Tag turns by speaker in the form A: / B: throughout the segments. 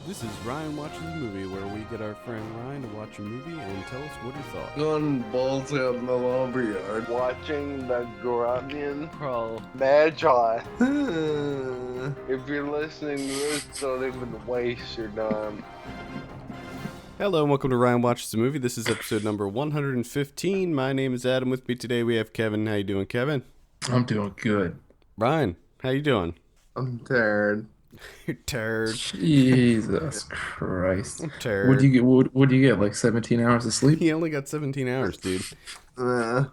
A: This is Ryan Watches a Movie, where we get our friend Ryan to watch a movie and tell us what he thought.
B: Going balls out in the lumberyard, watching the Grunion crawl Magi. If you're listening to this, don't even waste your time.
A: Hello and welcome to Ryan Watches a Movie. This is episode number 115. My name is Adam. With me today we have Kevin. How you doing, Kevin?
C: I'm doing good.
A: Ryan, how you doing?
B: I'm tired.
A: You're tired.
C: Jesus Christ.
A: I'm tired.
C: What'd you get, like 17 hours of sleep?
A: He only got 17 hours, dude.
B: Uh,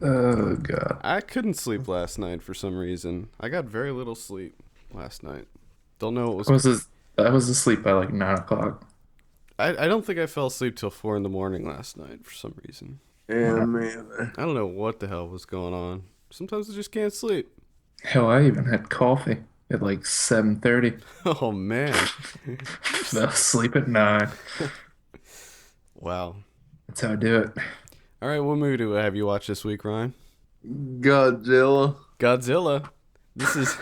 C: Oh, God.
A: I couldn't sleep last night for some reason. I got very little sleep last night. Don't know what was...
C: I was asleep by like 9 o'clock.
A: I don't think I fell asleep till 4 in the morning last night for some reason.
B: yeah, man.
A: I don't know what the hell was going on. Sometimes I just can't sleep.
C: Hell, I even had coffee at like 7:30.
A: Oh, man.
C: Fell asleep at 9.
A: Wow.
C: That's how I do it.
A: All right, what movie do I have you watch this week, Ryan?
B: Godzilla.
A: Godzilla. This is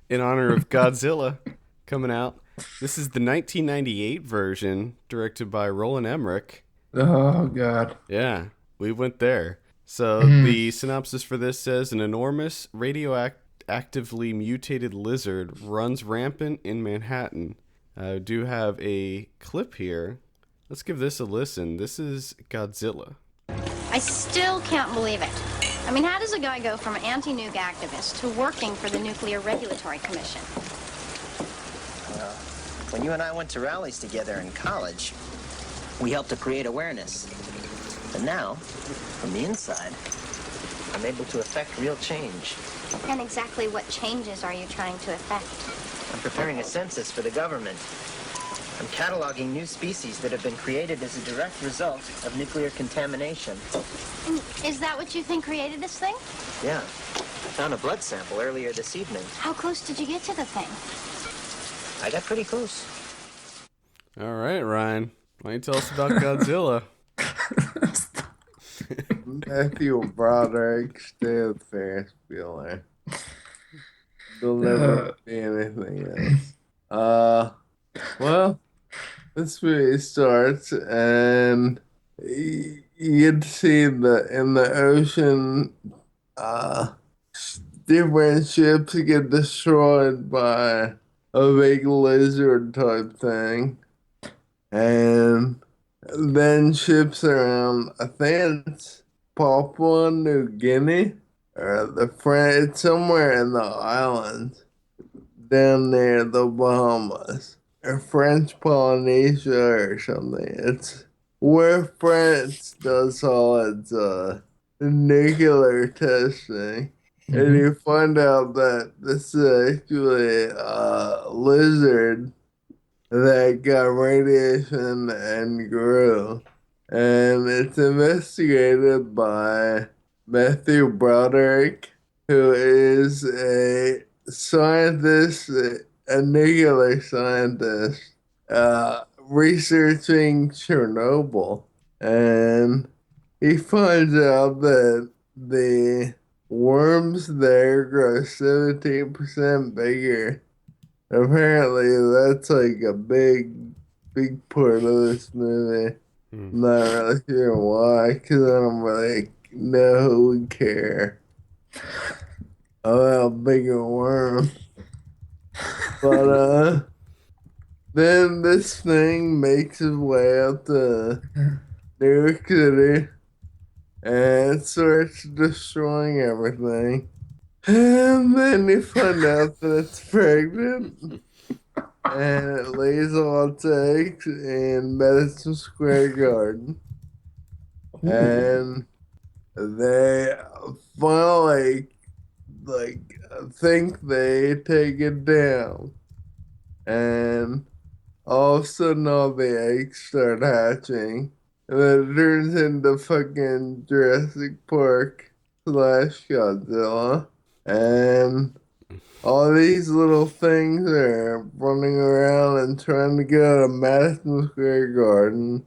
A: in honor of Godzilla coming out. This is the 1998 version, directed by Roland Emmerich.
C: Oh, God.
A: Yeah, we went there. So the synopsis for this says, an enormous radioactively mutated lizard runs rampant in Manhattan. I do have a clip here. Let's give this a listen. This is Godzilla.
D: I still can't believe it. I mean, how does a guy go from anti-nuke activist to working for the Nuclear Regulatory Commission?
E: When you and I went to rallies together in college, we helped to create awareness. But now, from the inside, I'm able to affect real change.
D: And exactly what changes are you trying to effect?
E: I'm preparing a census for the government. I'm cataloging new species that have been created as a direct result of nuclear contamination.
D: And is that what you think created this thing?
E: Yeah. I found a blood sample earlier this evening.
D: How close did you get to the thing?
E: I got pretty close.
A: All right, Ryan. Why don't you tell us about Godzilla?
B: Matthew Broderick, steadfast feeling. There'll never be anything else. Well, this movie starts and you get to see in the ocean, different ships get destroyed by a big lizard type thing. And then ships around, I think it's Papua New Guinea, or it's somewhere in the islands down near the Bahamas, or French Polynesia or something. It's where France does all its nuclear testing. And you find out that this is actually a lizard that got radiation and grew. And it's investigated by Matthew Broderick, who is a scientist, a nuclear scientist, researching Chernobyl. And he finds out that the worms there grow 17% bigger. Apparently, that's like a big part of this movie. I'm not really sure why, because I don't really know who would care about bigger worms. But, then this thing makes its way up to New York City and starts destroying everything. And then you find out that it's pregnant. And it lays all its eggs in Madison Square Garden. And they finally, think they take it down. And all of a sudden all the eggs start hatching. And then it turns into fucking Jurassic Park / Godzilla. And all these little things are running around and trying to get out of Madison Square Garden.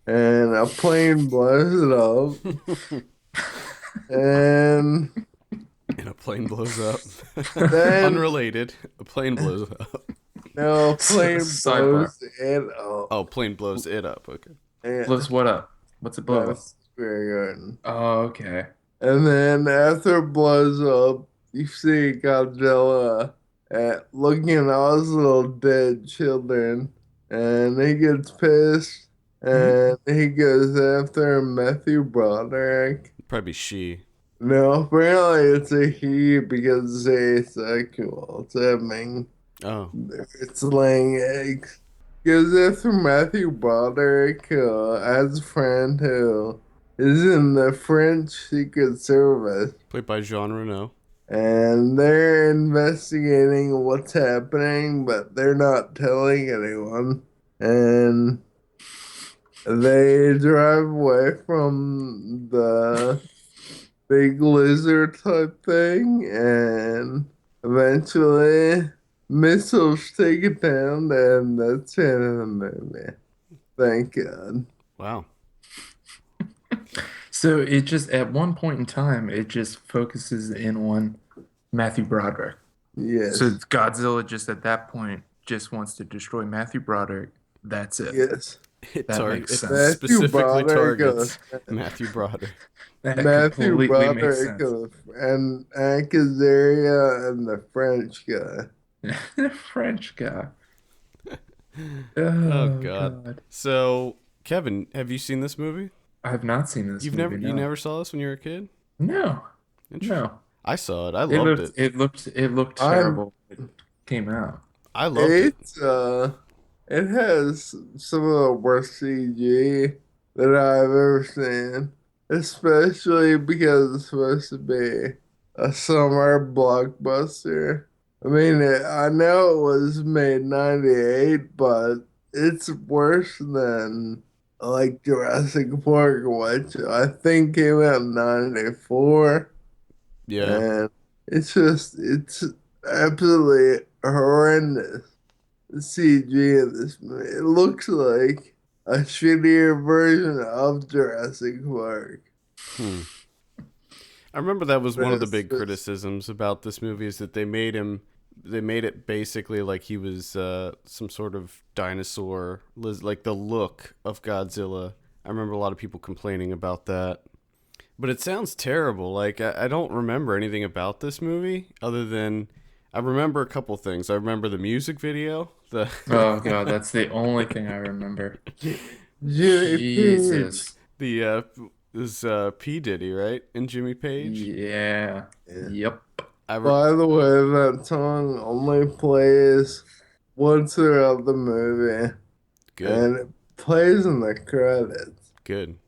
B: And a plane blows it up. And
A: And a plane blows up.
B: then
A: Unrelated. A plane blows up.
B: No, plane
C: Sidebar.
B: blows it up.
A: Oh, plane blows it up. Okay.
B: And
C: Blows what up? What's it blow up?
B: Madison Square Garden.
C: Oh, okay.
B: And then after it blows up, you see Godzilla looking at all his little dead children. And he gets pissed. And he goes after Matthew Broderick.
A: Probably she.
B: No, apparently it's a he because it's asexual. It's having,
A: Oh.
B: it's laying eggs. Goes after Matthew Broderick as a friend who is in the French Secret Service.
A: Played by Jean Reno.
B: And they're investigating what's happening, but they're not telling anyone. And they drive away from the big lizard type thing, and eventually missiles take it down, and that's the end of the movie. Thank God.
A: Wow.
C: So it just, at one point in time, it just focuses in on Matthew Broderick.
B: Yes.
C: So Godzilla just at that point just wants to destroy Matthew Broderick. That's it.
B: Yes.
A: It,
C: That
A: tar-
C: makes
A: it
C: sense.
B: Matthew
A: specifically
B: Broderick,
A: targets Matthew Broderick.
C: That
B: Matthew
C: completely makes
B: Broderick
C: sense.
B: and Azaria and the French guy.
C: The French guy.
A: Oh, God. So, Kevin, have you seen this movie?
C: I have not seen this
A: You
C: movie, no.
A: never saw this when you were a kid?
C: No.
A: Interesting.
C: No.
A: I saw it. I loved it.
C: It looked terrible when it came out.
A: I loved it.
B: It has some of the worst CG that I've ever seen, especially because it's supposed to be a summer blockbuster. I mean, I know it was made 98, but it's worse than like Jurassic Park, which I think came out in 94.
A: Yeah.
B: And it's absolutely horrendous. The CG in this movie. It looks like a shittier version of Jurassic Park.
A: I remember that was one of the big
B: It's-
A: criticisms about this movie is that they made it basically like he was some sort of dinosaur, like the look of Godzilla. I remember a lot of people complaining about that. But it sounds terrible. Like, I don't remember anything about this movie other than I remember a couple things. I remember the music video.
C: Oh god, that's the only thing I remember.
B: Jimmy
C: Jesus.
B: Page.
A: This P. Diddy, right? And Jimmy Page.
C: Yeah. Yep.
B: By the way, that song only plays once throughout the movie.
A: Good.
B: And it plays in the credits.
A: Good.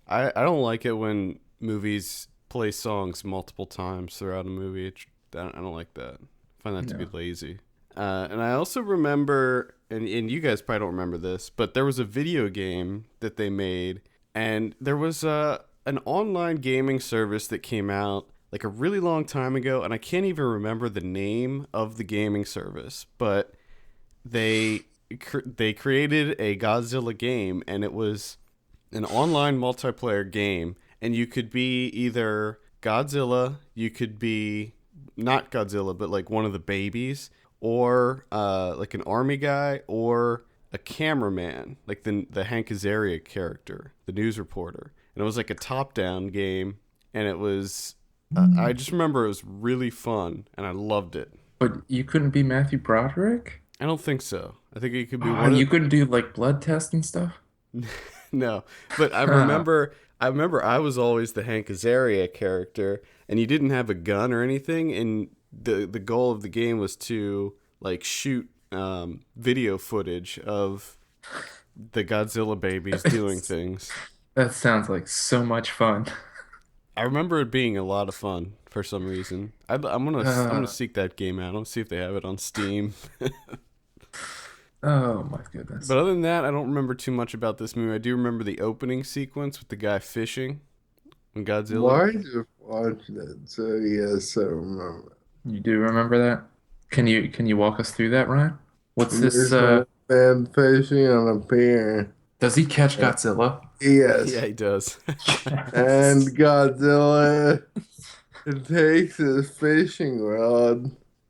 A: I don't like it when movies play songs multiple times throughout a movie. I don't like that. I find that to be lazy. And I also remember, and you guys probably don't remember this, but there was a video game that they made, and there was an online gaming service that came out like a really long time ago, and I can't even remember the name of the gaming service, but they created a Godzilla game, and it was an online multiplayer game, and you could be either Godzilla, you could be not Godzilla, but like one of the babies, or like an army guy, or a cameraman, like the Hank Azaria character, the news reporter. And it was like a top-down game, and it was I just remember it was really fun, and I loved it.
C: But you couldn't be Matthew Broderick?
A: I don't think so. I think it could be
C: You couldn't do like blood tests and stuff?
A: No, but I remember I was always the Hank Azaria character, and you didn't have a gun or anything, and the goal of the game was to like shoot video footage of the Godzilla babies doing things.
C: That sounds like so much fun.
A: I remember it being a lot of fun for some reason. I'm gonna seek that game out. I'll see if they have it on Steam.
C: Oh my goodness.
A: But other than that, I don't remember too much about this movie. I do remember the opening sequence with the guy fishing when Godzilla.
B: Why did you watch that? So yes, I remember.
C: You do remember that? Can you walk us through that, Ryan? What's
B: There's
C: this
B: a man fishing on a pier.
C: does he catch Godzilla?
B: Yes.
A: Yeah, he does.
B: And Godzilla takes his fishing rod,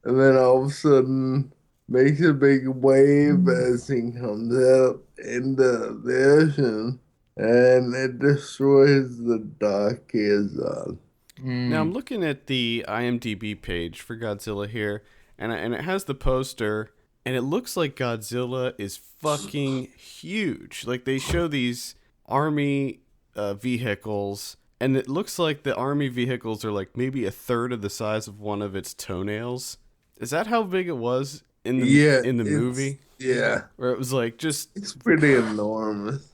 B: and then all of a sudden makes a big wave as he comes out into the ocean, and it destroys the dock he is on.
A: Now I'm looking at the IMDb page for Godzilla here, and it has the poster, and it looks like Godzilla is fucking huge. Like they show these army vehicles, and it looks like the army vehicles are like maybe a third of the size of one of its toenails. Is that how big it was in the movie?
B: Yeah,
A: Where it was like just
B: it's pretty enormous.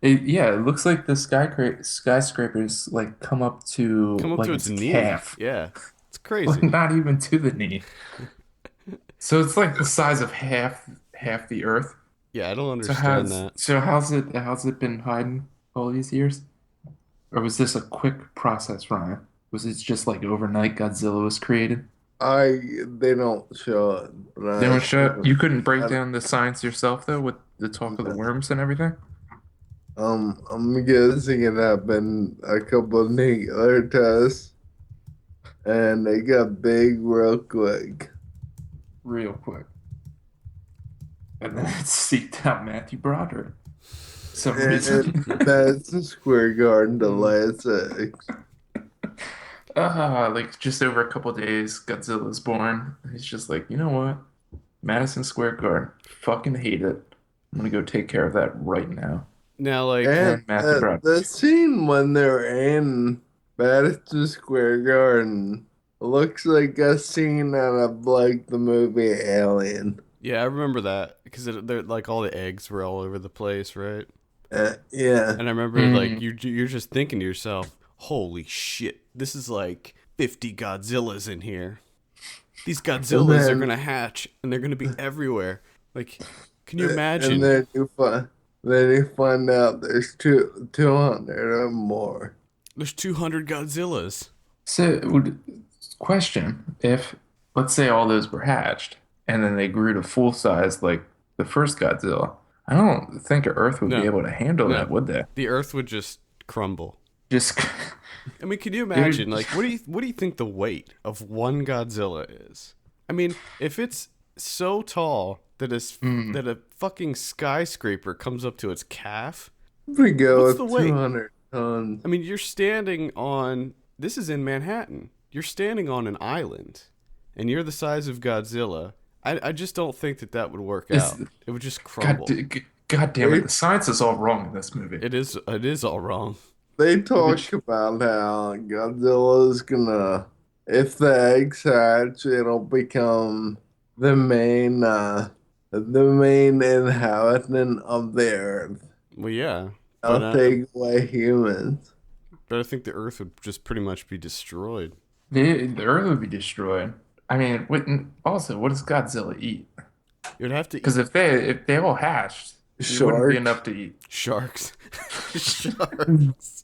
C: It looks like the skyscrapers like come up to
A: its knee.
C: calf.
A: Yeah, it's
C: Like,
A: crazy.
C: not even to the knee. So it's like the size of half the Earth.
A: Yeah, I don't
C: So
A: understand that.
C: how's it been hiding all these years? Or was this a quick process, Ryan? Was it just like overnight Godzilla was created?
B: They don't show it. But
C: They don't show you couldn't break
B: I-
C: down the science yourself though with the talk of the worms and everything?
B: I'm guessing it happened a couple of nuclear tests, and they got big real quick.
C: Real quick. And then it seeked out Matthew Broderick. Some
B: And
C: reason.
B: Madison Square Garden to last six.
C: Like just over a couple days, Godzilla's born. He's just like, you know what? Madison Square Garden. Fucking hate it. I'm gonna go take care of that right now.
A: Now, like,
B: And
C: Matthew Broderick.
B: the scene when they're in Madison Square Garden looks like a scene out of like the movie Alien.
A: yeah, I remember that because they're like all the eggs were all over the place, right?
B: Yeah.
A: And I remember like you're just thinking to yourself, "Holy shit, this is like 50 Godzillas in here. These Godzillas are gonna hatch and they're gonna be everywhere." Like, can you imagine?
B: And then you find out there's 200 or more.
A: There's 200 Godzillas.
C: So, question, if let's say all those were hatched and then they grew to full size like the first Godzilla, I don't think Earth would
A: No.
C: be able to handle
A: No.
C: that, would they?
A: The Earth would just crumble.
C: Just
A: I mean, can you imagine? Like, what do you think the weight of one Godzilla is? I mean, if it's so tall that that a fucking skyscraper comes up to its calf,
B: We go
A: What's
B: with
A: the weight?
B: 200 tons.
A: I mean, you're standing on. This is in Manhattan. You're standing on an island, and you're the size of Godzilla. I just don't think that would work out. It would just crumble.
C: God damn it, the science is all wrong in this movie.
A: It is all wrong.
B: They talk about how Godzilla's gonna, if the eggs hatch, it'll become the main inhabitant of the Earth.
A: Well, yeah,
B: I'll take away humans.
A: but I think the Earth would just pretty much be destroyed.
C: The Earth would be destroyed. I mean, also, what does Godzilla eat?
A: You'd have to eat
C: Because if they all hatched, it wouldn't be
B: Sharks.
C: enough to eat.
A: sharks. Sharks.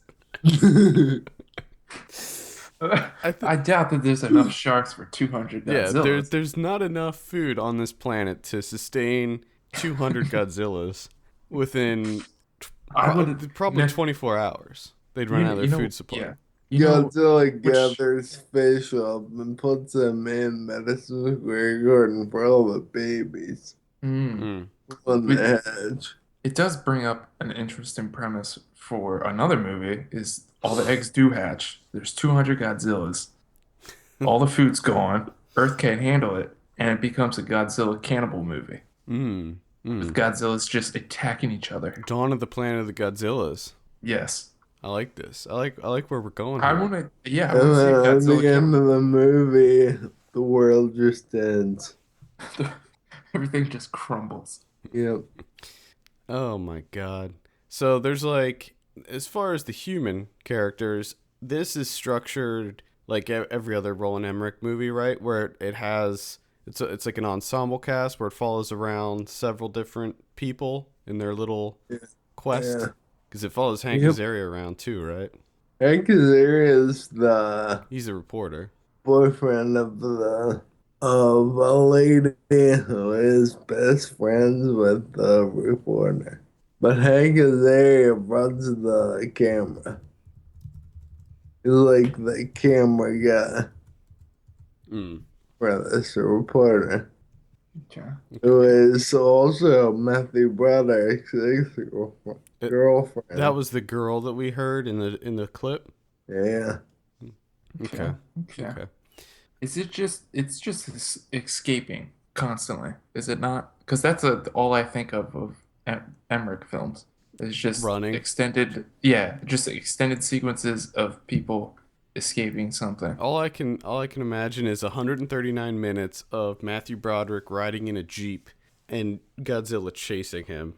C: I doubt that there's enough sharks for 200
A: Yeah,
C: Godzillas.
A: there's not enough food on this planet to sustain 200 Godzillas within probably 24 hours. They'd run out of their food supply.
C: Yeah. You know,
B: Godzilla gathers fish up and puts them in Madison Square Garden for all the babies
A: Mm.
B: on the hatch.
C: it does bring up an interesting premise for another movie is all the eggs do hatch. There's 200 Godzillas. All the food's gone. Earth can't handle it. And it becomes a Godzilla cannibal movie.
A: Mm.
C: With Godzilla's just attacking each other.
A: Dawn of the Planet of the Godzillas.
C: Yes.
A: I like this. I like where we're going.
C: I
A: here.
C: want to, yeah, I
B: And
C: want
B: then
C: to
B: at
C: see
B: the
C: Godzilla
B: end of the movie, the world just ends.
C: Everything just crumbles.
B: Yep.
A: Oh my god. So there's like, as far as the human characters, this is structured like every other Roland Emmerich movie, right? Where it has it's like an ensemble cast where it follows around several different people in their little quest.
B: Yeah.
A: Because it follows Hank
B: Yep.
A: Azaria around too, right?
B: Hank Azaria is the
A: He's a reporter.
B: boyfriend of a lady who is best friends with the reporter. But Hank Azaria runs the camera. He's like the camera guy
A: Mm.
B: for this reporter.
C: Okay.
B: It was also Matthew Broderick's
A: It-
B: girlfriend.
A: That was the girl that we heard in the clip.
B: Yeah.
A: Okay.
C: Okay.
A: Okay.
C: Is it just escaping constantly? Is it not? Because that's all I think of Emmerich films. It's just
A: Running.
C: just extended sequences of people escaping something.
A: All I can imagine is 139 minutes of Matthew Broderick riding in a Jeep and Godzilla chasing him.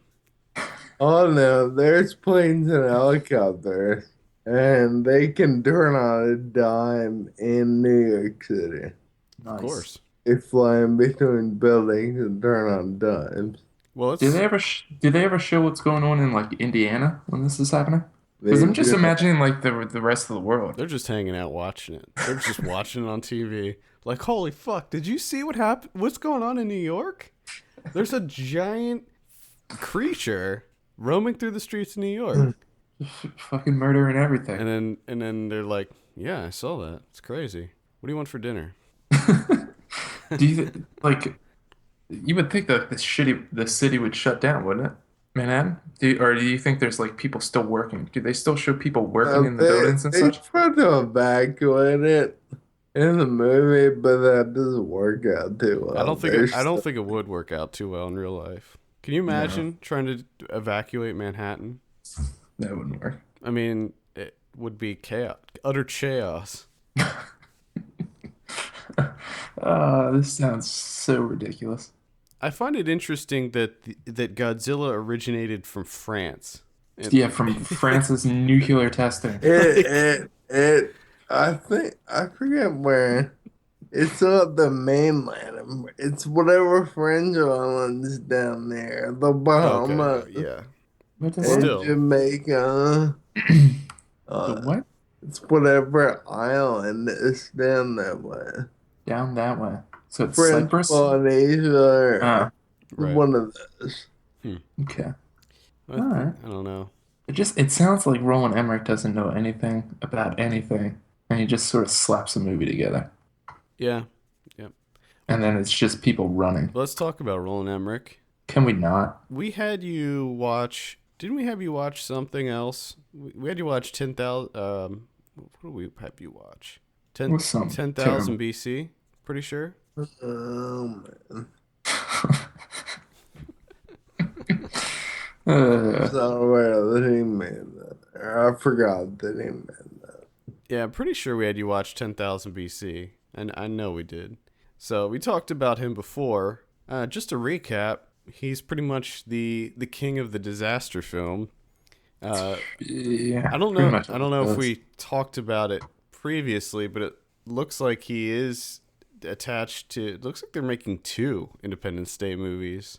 B: Oh no, there's planes and helicopters, and they can turn on a dime in New York City.
A: Of course.
B: They fly in between buildings and turn on dimes.
A: Well, it's
C: Do they ever show what's going on in like Indiana when this is happening? Because
B: They
C: I'm just
B: do-
C: imagining like the rest of the world.
A: they're just hanging out watching it. They're just watching it on TV. Like, holy fuck! Did you see what happened? What's going on in New York? There's a giant creature roaming through the streets of New York,
C: Fucking murder and everything.
A: and then they're like, "Yeah, I saw that. It's crazy. What do you want for dinner?"
C: Do you like? You would think that the city would shut down, wouldn't it? Manhattan? Or do you think there's like people still working? Do they still show people working in the buildings and
B: they
C: such?
B: try to evacuate it in the movie, but that doesn't work out too well.
A: I don't think it would work out too well in real life. Can you imagine trying to evacuate Manhattan?
C: That wouldn't work.
A: I mean, it would be chaos, utter chaos.
C: This sounds so ridiculous.
A: I find it interesting that that Godzilla originated from France.
C: Yeah, from France's nuclear testing.
B: I forget where. It's not the mainland. It's whatever French islands down there. The Bahamas.
A: Okay, yeah.
C: What
B: And
C: does
A: Still.
B: Jamaica.
C: the what?
B: It's whatever island is down that way.
C: Down that way. So it's
B: French
C: Cyprus?
B: Polynesia or
C: Ah,
A: Right.
B: one of those.
C: okay.
A: I
C: Alright.
A: don't know.
C: It sounds like Roland Emmerich doesn't know anything about anything, and he just sort of slaps a movie together.
A: Yeah.
C: And then it's just people running.
A: Let's talk about Roland Emmerich.
C: Can we not?
A: We had you watch. Didn't we have you watch something else? We had you watch 10,000. What did we have you watch?
C: What's some
A: 10,000 BC. Pretty sure.
B: Oh man.
C: Uh,
B: So aware that he made that. Or I forgot that he made that.
A: Yeah, I'm pretty sure we had you watch 10,000 BC, and I know we did. So we talked about him before. Just to recap, he's pretty much the king of the disaster film.
C: yeah.
A: I don't
C: pretty
A: know.
C: much
A: I don't know if
C: that's-
A: we talked about it previously, but it looks like he is attached to. It looks like they're making 2 Independence Day movies.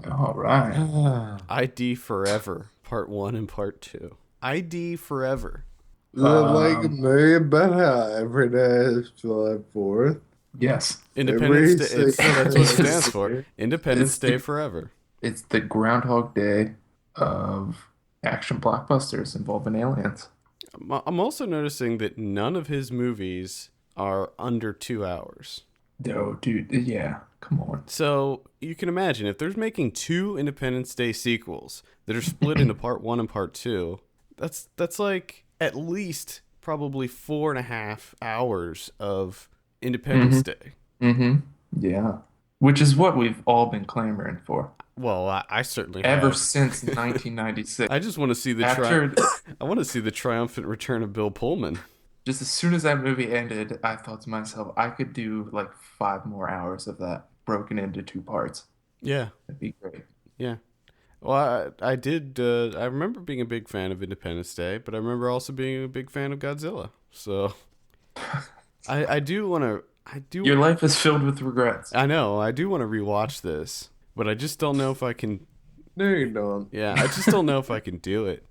C: All right.
A: ID Forever, Part 1 and Part 2. ID Forever.
B: Is it like a movie about how every day is July 4th?
C: Yes.
A: Independence Day.
B: Every
A: That's what it
B: single
A: stands for.
B: year.
A: Independence
C: It's
A: Day
C: the-
A: Forever.
C: It's the Groundhog Day of action blockbusters involving aliens.
A: I'm also noticing that none of his movies are under 2 hours.
C: No, dude. Yeah. Come on.
A: So you can imagine if they're making 2 Independence Day sequels that are split into Part 1 and Part 2, that's like at least probably 4.5 hours of Independence Day.
C: Mm-hmm. Yeah. Which is what we've all been clamoring for
A: Well, I certainly
C: ever
A: have.
C: since 1996.
A: I just want to see the
C: After
A: I want to see the triumphant return of Bill Pullman.
C: just as soon as that movie ended, I thought to myself, I could do like 5 more hours of that broken into 2 parts.
A: Yeah,
C: That'd be great.
A: yeah. Well, I did. I remember being a big fan of Independence Day, but I remember also being a big fan of Godzilla. So, I do want to.
C: Your life is filled with regrets.
A: I know. I do want to rewatch this, but I just don't know if I can.
B: No, you don't.
A: Yeah, I just don't know if I can do it.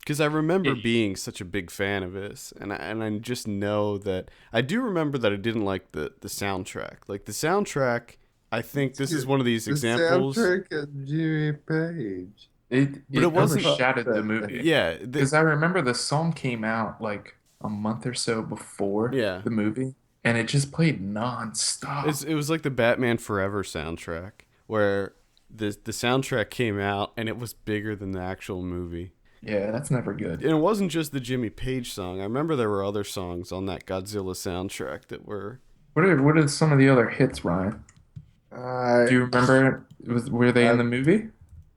A: Because I remember being such a big fan of this, and I just know that I do remember that I didn't like the soundtrack. Like the soundtrack, I think this is one of these examples.
B: The soundtrack of Jimmy Page.
A: But it wasn't-
C: overshadowed the movie.
A: Yeah,
C: Because I remember the song came out like a month or so before
A: Yeah.
C: the movie, and it just played nonstop.
A: It was like the Batman Forever soundtrack, where the soundtrack came out and it was bigger than the actual movie.
C: Yeah, that's never good.
A: And it wasn't just the Jimmy Page song. I remember there were other songs on that Godzilla soundtrack that were...
C: What are some of the other hits, Ryan?
B: I
C: Do you remember? Were they in the movie?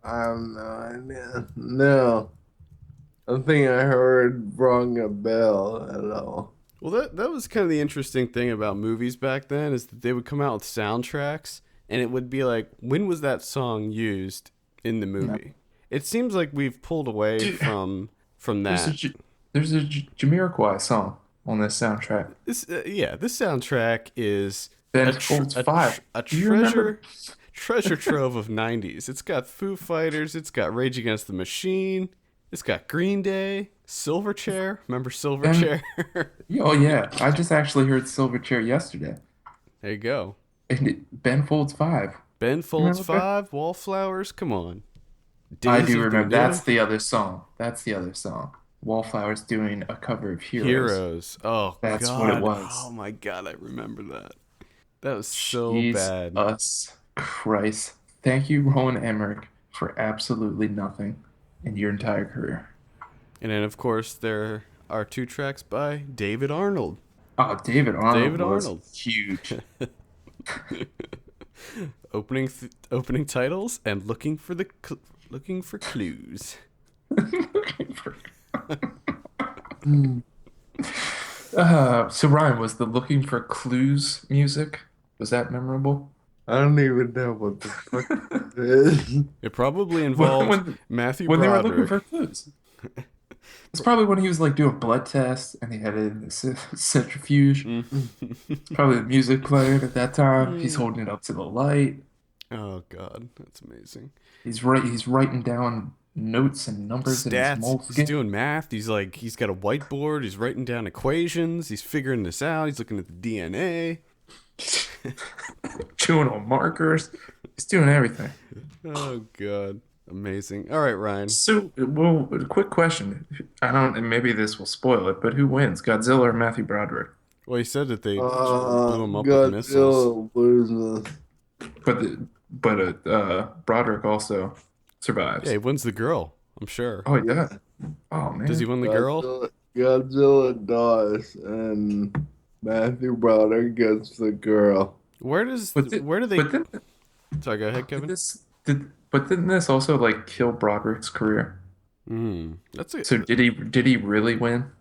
B: I have no idea. No. I think I heard rung a bell at all.
A: Well, that was kind of the interesting thing about movies back then, is that they would come out with soundtracks, and it would be like, when was that song used in the movie? It seems like we've pulled away from that.
C: There's a Jamiroquai song on this soundtrack.
A: This soundtrack is
C: Ben Folds 5.
A: a
C: Do you remember?
A: treasure trove of 90s. It's got Foo Fighters, it's got Rage Against the Machine, it's got Green Day, Silverchair. Remember Silverchair?
C: Oh yeah, I just actually heard Silverchair yesterday.
A: There you go.
C: And Ben Folds 5.
A: Ben Folds
C: Remember
A: 5, Wallflowers, come on.
C: I
A: Days
C: do
A: of the
C: remember.
A: Dead?
C: That's the other song. Wallflowers doing a cover of Heroes.
A: Heroes. Oh,
C: That's
A: God.
C: what it was.
A: Oh, my God, I remember that. That was so bad.
C: Jesus Christ. Thank you, Roland Emmerich, for absolutely nothing in your entire career.
A: And then, of course, there are 2 tracks by David Arnold.
C: Oh, David Arnold
A: David
C: was
A: Arnold.
C: huge.
A: Opening titles and looking for clues.
C: So Ryan, was the Looking for Clues music, was that memorable?
B: I don't even know what the fuck it is.
A: It probably involved
C: When-
A: Matthew
C: When they were
A: Broderick.
C: looking for clues. It's probably when he was like doing blood tests and he had it in the centrifuge. Probably the music playing at that time. He's holding it up to the light.
A: Oh, God, that's amazing.
C: He's writing down notes and numbers in his
A: Stats.
C: moleskin.
A: He's doing math. He's got a whiteboard. He's writing down equations. He's figuring this out. He's looking at the DNA.
C: Chewing on markers. He's doing everything.
A: Oh, God. Amazing. All right, Ryan.
C: So, well, a quick question. And maybe this will spoil it, but who wins, Godzilla or Matthew Broderick?
A: Well, he said that they blew him up with missiles.
B: Godzilla loses.
C: But Broderick also survives.
A: Yeah, he wins the girl, I'm sure.
C: Oh, yeah. Oh, man.
A: Does he win the girl?
B: Godzilla dies, and Matthew Broderick gets the girl.
A: Where do they...
C: But then,
A: Sorry, go ahead, Kevin.
C: but didn't this also like kill Broderick's career?
A: That's it.
C: So did he really win?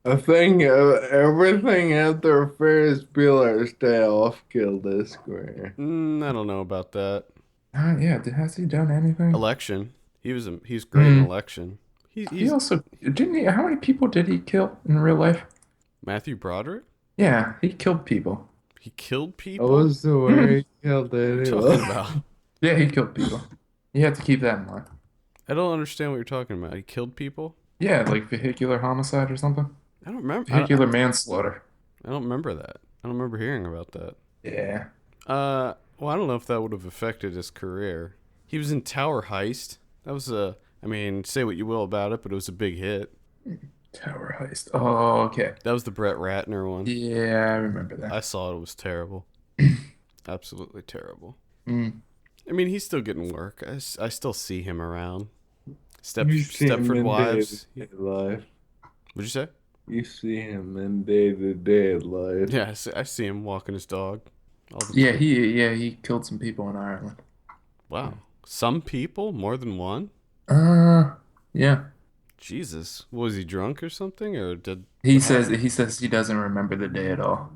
B: I think everything after Ferris Bueller's Day Off killed his career.
A: I don't know about that.
C: Yeah. Has he done anything?
A: Election. He's great in Election.
C: He also didn't he? How many people did he kill in real life?
A: Matthew Broderick?
C: Yeah, he killed people.
A: He killed
B: What
A: people?
B: was the way he killed
A: Talking
B: anyone?
A: about?
C: Yeah, he killed people. You have to keep that in mind.
A: I don't understand what you're talking about. He killed people?
C: Yeah, like vehicular homicide or something.
A: I don't remember.
C: Vehicular manslaughter.
A: I don't remember that. I don't remember hearing about that.
C: Yeah.
A: Well, I don't know if that would have affected his career. He was in Tower Heist. That was say what you will about it, but it was a big hit.
C: Tower Heist. Oh, okay.
A: That was the Brett Ratner one.
C: Yeah, I remember that.
A: I saw it. It was terrible. Absolutely terrible.
C: Mm.
A: I mean, he's still getting work. I still see him around.
B: You see him
A: Stepford
B: in
A: Wives.
B: day-to-day life.
A: What'd you say?
B: You see him in day-to-day life.
A: Yeah, I see him walking his dog. All the
C: Yeah,
A: time.
C: he killed some people in Ireland.
A: Wow. Some people? More than one?
C: Yeah.
A: Jesus. Was he drunk or something? Or did...
C: He says he doesn't remember the day at all.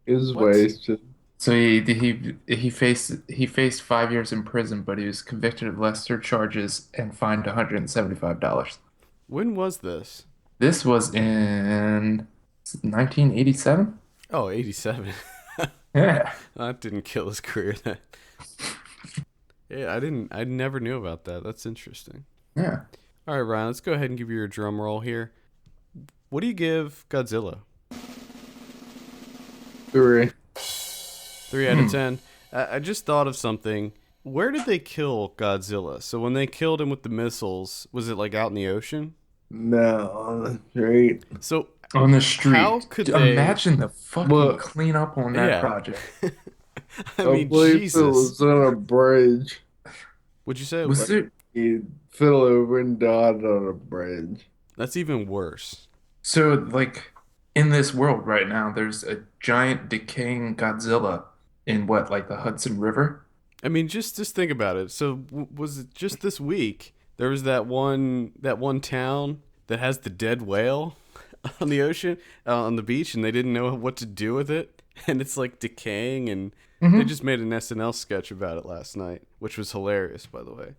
B: He was
A: What?
B: wasted.
C: So he faced 5 years in prison, but he was convicted of lesser charges and fined $175.
A: When was this?
C: This was in 1987.
A: Oh, 87.
C: Yeah.
A: That didn't kill his career then. Yeah, I never knew about that. That's interesting.
C: Yeah.
A: All right, Ryan, let's go ahead and give you your drum roll here. What do you give Godzilla?
B: 3.
A: 3 out of 10. I just thought of something. Where did they kill Godzilla? So when they killed him with the missiles, was it like out in the ocean?
B: No, on the street.
A: So
C: On the street.
A: How could they?
C: Imagine the fucking
B: But
C: cleanup on that
A: Yeah.
C: project.
A: I
B: I
A: mean,
B: believe it
A: Jesus.
B: was on a bridge.
A: Would you say
C: Was there?
B: He fell over and died on a bridge.
A: that's even worse?
C: So, like, in this world right now, there's a giant decaying Godzilla in what, like the Hudson River?
A: I mean, just think about it. So was it just this week there was that one town that has the dead whale on the ocean on the beach, and they didn't know what to do with it, and it's like decaying, and they just made an SNL sketch about it last night, which was hilarious, by the way.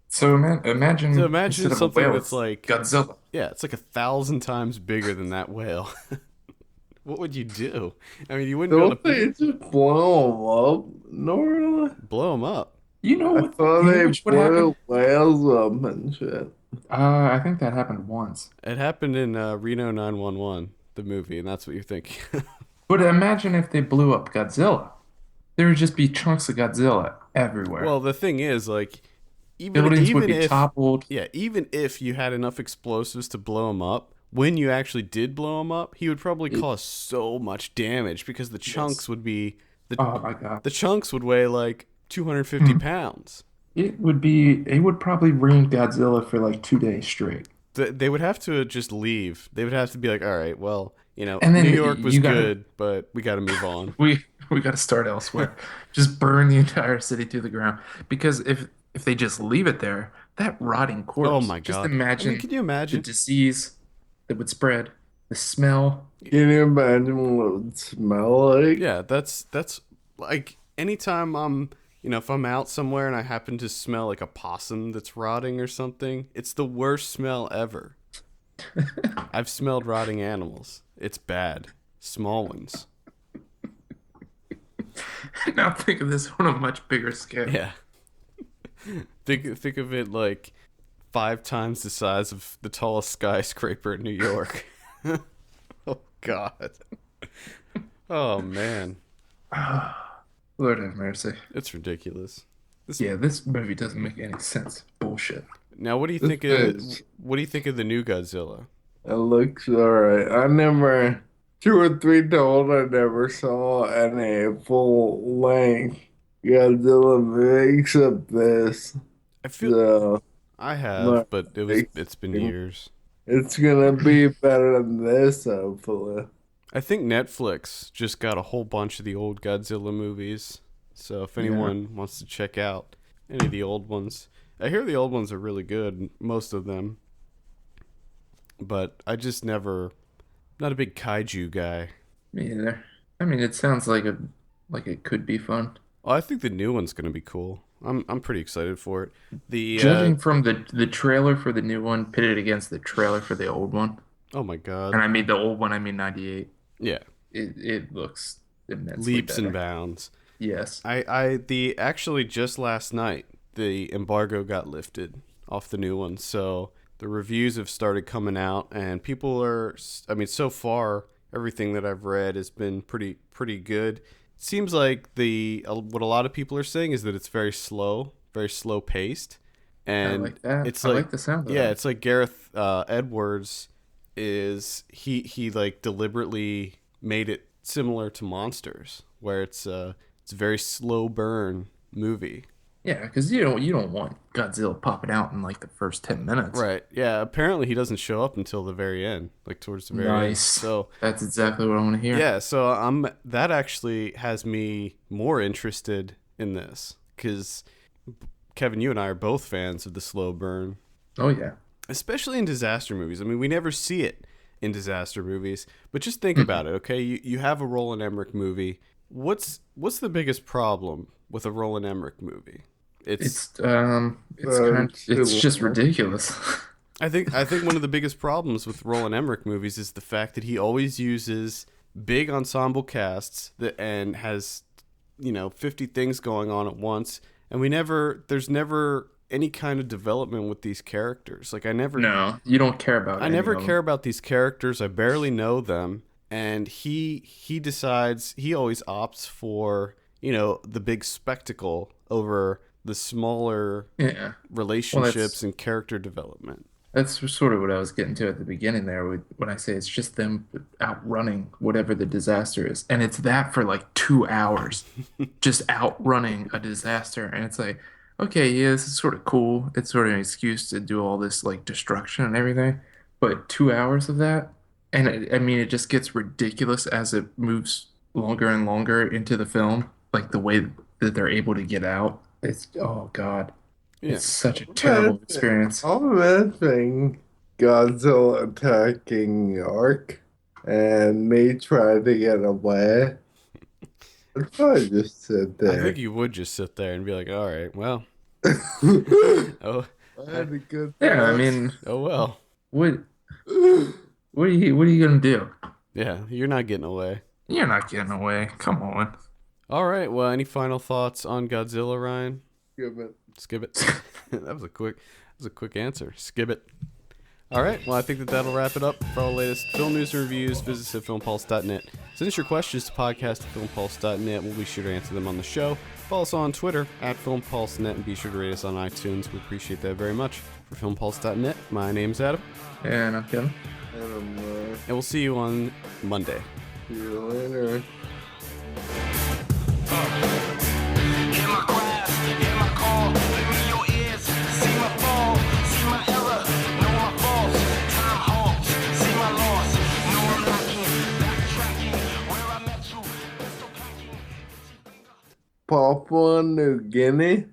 C: So imagine,
A: So imagine
C: instead of a
A: something
C: whale,
A: that's
C: it's
A: like
C: Godzilla.
A: yeah, it's like 1,000 times bigger than that whale. What would you do? I mean, you wouldn't be able
B: Don't
A: to
B: they just blow them up? No, really?
A: blow them up.
C: You know
B: I
C: what?
B: thought
C: You know
B: they
C: what happened?
B: blew whales up and shit.
C: I think that happened once.
A: It happened in Reno 911, the movie, and that's what you're thinking.
C: But imagine if they blew up Godzilla. There would just be chunks of Godzilla everywhere.
A: Well, the thing is, like,
C: Buildings would
A: even
C: be
A: if
C: toppled.
A: yeah, even if you had enough explosives to blow him up, when you actually did blow him up, he would probably cause so much damage because the chunks would be
C: Oh my God.
A: the chunks would weigh like 250 pounds.
C: It would probably rain Godzilla for like 2 days straight.
A: They would have to just leave. They would have to be like, all right, well,
C: And then
A: New York was
C: you gotta-
A: good, but we got to move on.
C: We got to start elsewhere. Just burn the entire city to the ground. Because if they just leave it there, that rotting corpse.
A: Oh my
C: Just
A: God.
C: imagine
A: I mean, can you
C: the
A: imagine?
C: disease that would spread, the smell.
B: Can you imagine what it would smell like?
A: Yeah, that's like anytime if I'm out somewhere and I happen to smell like a possum that's rotting or something, it's the worst smell ever. I've smelled rotting animals. It's bad. Small ones.
C: Now think of this on a much bigger scale.
A: Yeah. Think of it like 5 times the size of the tallest skyscraper in New York. Oh God. Oh man.
C: Lord have mercy.
A: It's ridiculous.
C: Yeah, this movie doesn't make any sense. Bullshit.
A: Now, what do you
B: This
A: think
B: is-
A: what do you think of the new Godzilla?
B: It looks alright. I never, 2 or 3 told I never saw any full length Godzilla movie except this.
A: I feel
B: So
A: I have,
B: Look,
A: but it's been years.
B: it's gonna be better than this, hopefully.
A: I think Netflix just got a whole bunch of the old Godzilla movies. So if anyone wants to check out any of the old ones, I hear the old ones are really good, most of them. But I just not a big kaiju guy.
C: Me either. I mean, it sounds like it could be fun.
A: Well, I think the new one's gonna be cool. I'm pretty excited for it. The
C: Judging from the trailer for the new one pitted against the trailer for the old one,
A: oh my God,
C: and I mean the old one, I mean 98.
A: yeah,
C: It looks immensely
A: leaps and
C: better.
A: bounds.
C: Yes.
A: Actually just last night the embargo got lifted off the new one, so the reviews have started coming out, and people are. I mean, so far everything that I've read has been pretty good. Seems like what a lot of people are saying is that it's very slow paced, and
C: I like that.
A: it's
C: I
A: like
C: like the sound of
A: yeah,
C: that.
A: it's like Gareth Edwards is he like deliberately made it similar to Monsters, where it's a very slow burn movie.
C: Yeah, because you don't want Godzilla popping out in like the first 10 minutes.
A: Right. Yeah. Apparently, he doesn't show up until the very end, like towards the very end.
C: Nice.
A: So
C: That's exactly what I want to hear.
A: yeah. So that actually has me more interested in this because Kevin, you and I are both fans of the slow burn,
C: Oh yeah.
A: especially in disaster movies. I mean, we never see it in disaster movies, but just think about it. Okay, you have a Roland Emmerich movie. What's the biggest problem with a Roland Emmerich movie?
C: It's
B: It's
C: just ridiculous.
A: I think one of the biggest problems with Roland Emmerich movies is the fact that he always uses big ensemble casts and has 50 things going on at once, and there's never any kind of development with these characters. Like
C: No, you don't care about
A: I
C: any
A: never
C: of them.
A: care about these characters. I barely know them, and he decides he always opts for the big spectacle over the smaller
C: Yeah.
A: relationships and character development.
C: That's sort of what I was getting to at the beginning there when I say it's just them outrunning whatever the disaster is. And it's that for like 2 hours, just outrunning a disaster. And it's like, okay, yeah, this is sort of cool. It's sort of an excuse to do all this like destruction and everything. But 2 hours of that, and I mean, it just gets ridiculous as it moves longer and longer into the film, like the way that they're able to get out. It's, oh God,
A: Yeah.
C: it's such a terrible experience.
B: I'm imagining Godzilla attacking New York and me trying to get away. I'd probably just sit
A: I
B: there.
A: think you would just sit there and be like, all right, well,
B: I
A: oh,
B: had a good
C: Yeah, I
B: thought.
C: mean,
A: oh well.
C: what what are you gonna do?
A: Yeah, you're not getting away.
C: You're not getting away. Come on.
A: All right, well, any final thoughts on Godzilla, Ryan?
B: Give it.
A: Skip it. That was a quick answer. Skip it. All right, well, I think that'll wrap it up. For all the latest film news and reviews, visit us at filmpulse.net. Send us your questions to podcast@filmpulse.net. We'll be sure to answer them on the show. Follow us on Twitter @filmpulsenet and be sure to rate us on iTunes. We appreciate that very much. For filmpulse.net, my name's Adam,
C: And I'm Kevin.
B: And I'm
A: and we'll see you on Monday.
B: see you later.
F: Hear my cries, hear my call. Let me your ears, see my fall, see my error, know my faults. Time halts, see my loss. Know I'm lacking, backtracking. Where I met you, pistol packing.
B: Papua New Guinea?